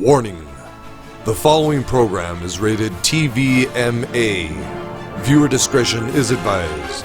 Warning. The following program is rated TVMA. Viewer discretion is advised.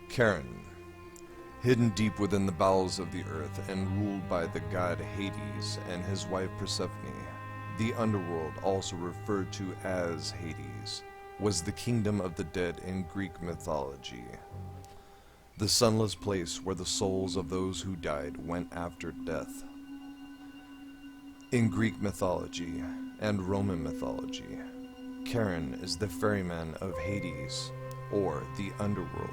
Charon, hidden deep within the bowels of the earth and ruled by the god Hades and his wife Persephone, the underworld, also referred to as Hades, was the kingdom of the dead in Greek mythology. The sunless place where the souls of those who died went after death. In Greek mythology and Roman mythology, Charon is the ferryman of Hades, or the underworld,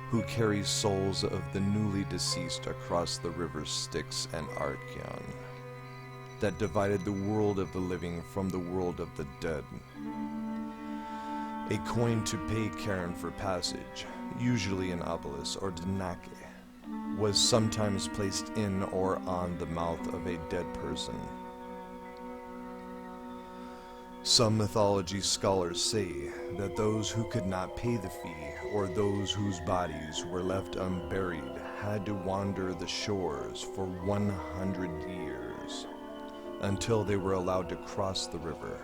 who carries souls of the newly deceased across the rivers Styx and Archeon, that divided the world of the living from the world of the dead. A coin to pay Charon for passage, usually an obelisk or denake, was sometimes placed in or on the mouth of a dead person. Some mythology scholars say that those who could not pay the fee, or those whose bodies were left unburied, had to wander the shores for 100 years, until they were allowed to cross the river.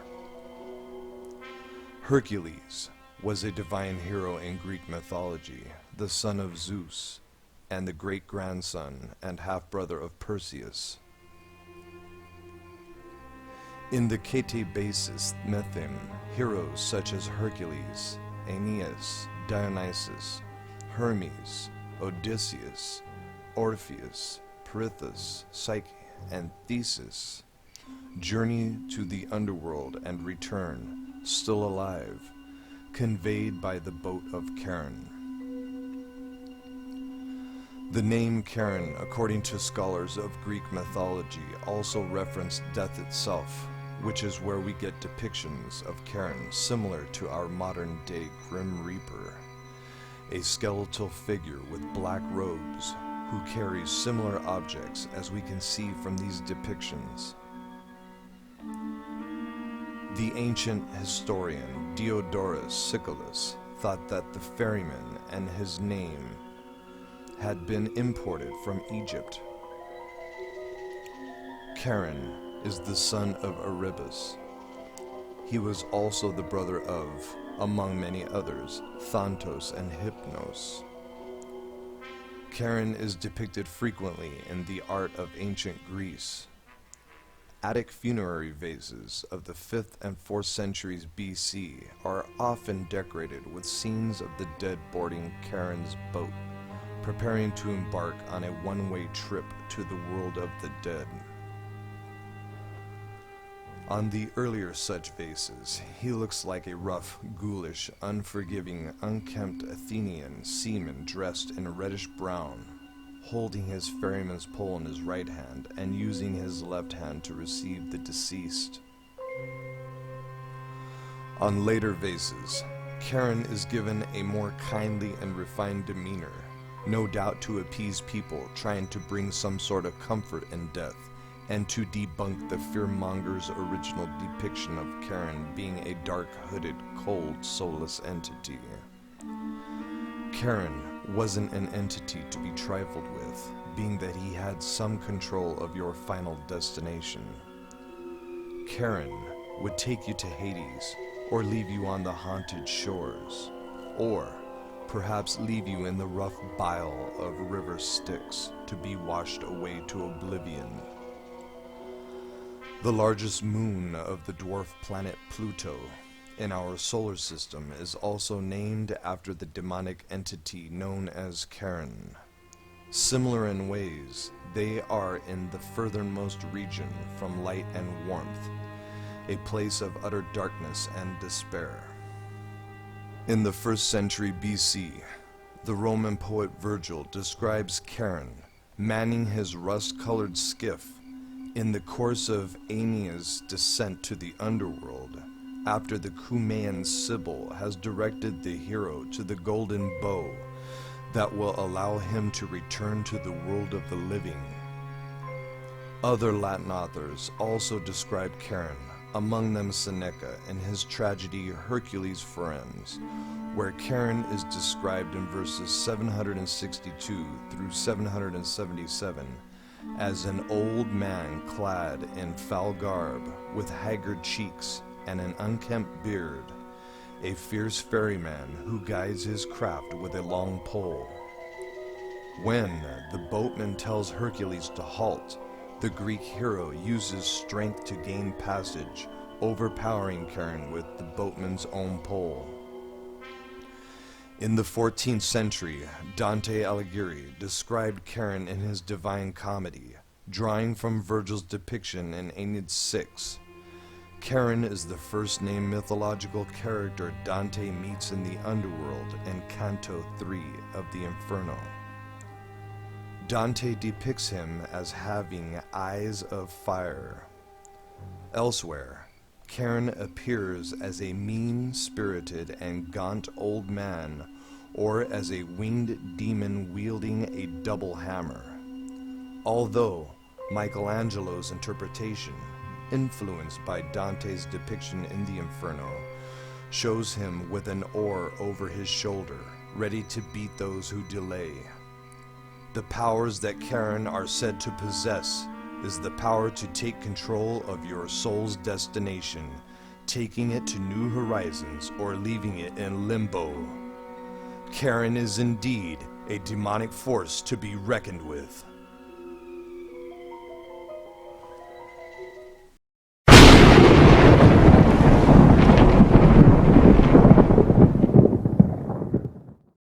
Hercules was a divine hero in Greek mythology, the son of Zeus, and the great-grandson and half-brother of Perseus. In the Kete-basis mythim, heroes such as Hercules, Aeneas, Dionysus, Hermes, Odysseus, Orpheus, Pirithous, Psyche, and Theseus journey to the underworld and return, still alive, conveyed by the boat of Charon. The name Charon, according to scholars of Greek mythology, also referenced death itself, which is where we get depictions of Charon similar to our modern-day Grim Reaper, a skeletal figure with black robes who carries similar objects as we can see from these depictions. The ancient historian Diodorus Siculus thought that the ferryman and his name had been imported from Egypt. Charon is the son of Erebus. He was also the brother of, among many others, Thanatos and Hypnos. Charon is depicted frequently in the art of ancient Greece. Attic funerary vases of the 5th and 4th centuries BC are often decorated with scenes of the dead boarding Charon's boat, preparing to embark on a one-way trip to the world of the dead. On the earlier such vases, he looks like a rough, ghoulish, unforgiving, unkempt Athenian seaman dressed in reddish brown, holding his ferryman's pole in his right hand and using his left hand to receive the deceased. On later vases, Charon is given a more kindly and refined demeanor, no doubt to appease people trying to bring some sort of comfort in death, and to debunk the fearmonger's original depiction of Charon being a dark-hooded, cold, soulless entity. Charon wasn't an entity to be trifled with, being that he had some control of your final destination. Charon would take you to Hades, or leave you on the haunted shores, or perhaps leave you in the rough bile of river Styx to be washed away to oblivion. The largest moon of the dwarf planet Pluto in our solar system is also named after the demonic entity known as Charon. Similar in ways, they are in the furthermost region from light and warmth, a place of utter darkness and despair. In the 1st century BC, the Roman poet Virgil describes Charon manning his rust-colored skiff in the course of Aeneas' descent to the underworld, after the Cumaean Sibyl has directed the hero to the golden bow that will allow him to return to the world of the living. Other Latin authors also describe Charon, among them Seneca in his tragedy Hercules Friends, where Charon is described in verses 762 through 777 as an old man clad in foul garb, with haggard cheeks and an unkempt beard, a fierce ferryman who guides his craft with a long pole. When the boatman tells Hercules to halt, the Greek hero uses strength to gain passage, overpowering Charon with the boatman's own pole. In the 14th century, Dante Alighieri described Charon in his Divine Comedy, drawing from Virgil's depiction in Aeneid 6. Charon is the first named mythological character Dante meets in the underworld in Canto 3 of the Inferno. Dante depicts him as having eyes of fire. Elsewhere, Charon appears as a mean-spirited and gaunt old man, or as a winged demon wielding a double hammer. Although Michelangelo's interpretation, influenced by Dante's depiction in the Inferno, shows him with an oar over his shoulder, ready to beat those who delay. The powers that Charon are said to possess is the power to take control of your soul's destination, taking it to new horizons or leaving it in limbo. Charon is indeed a demonic force to be reckoned with.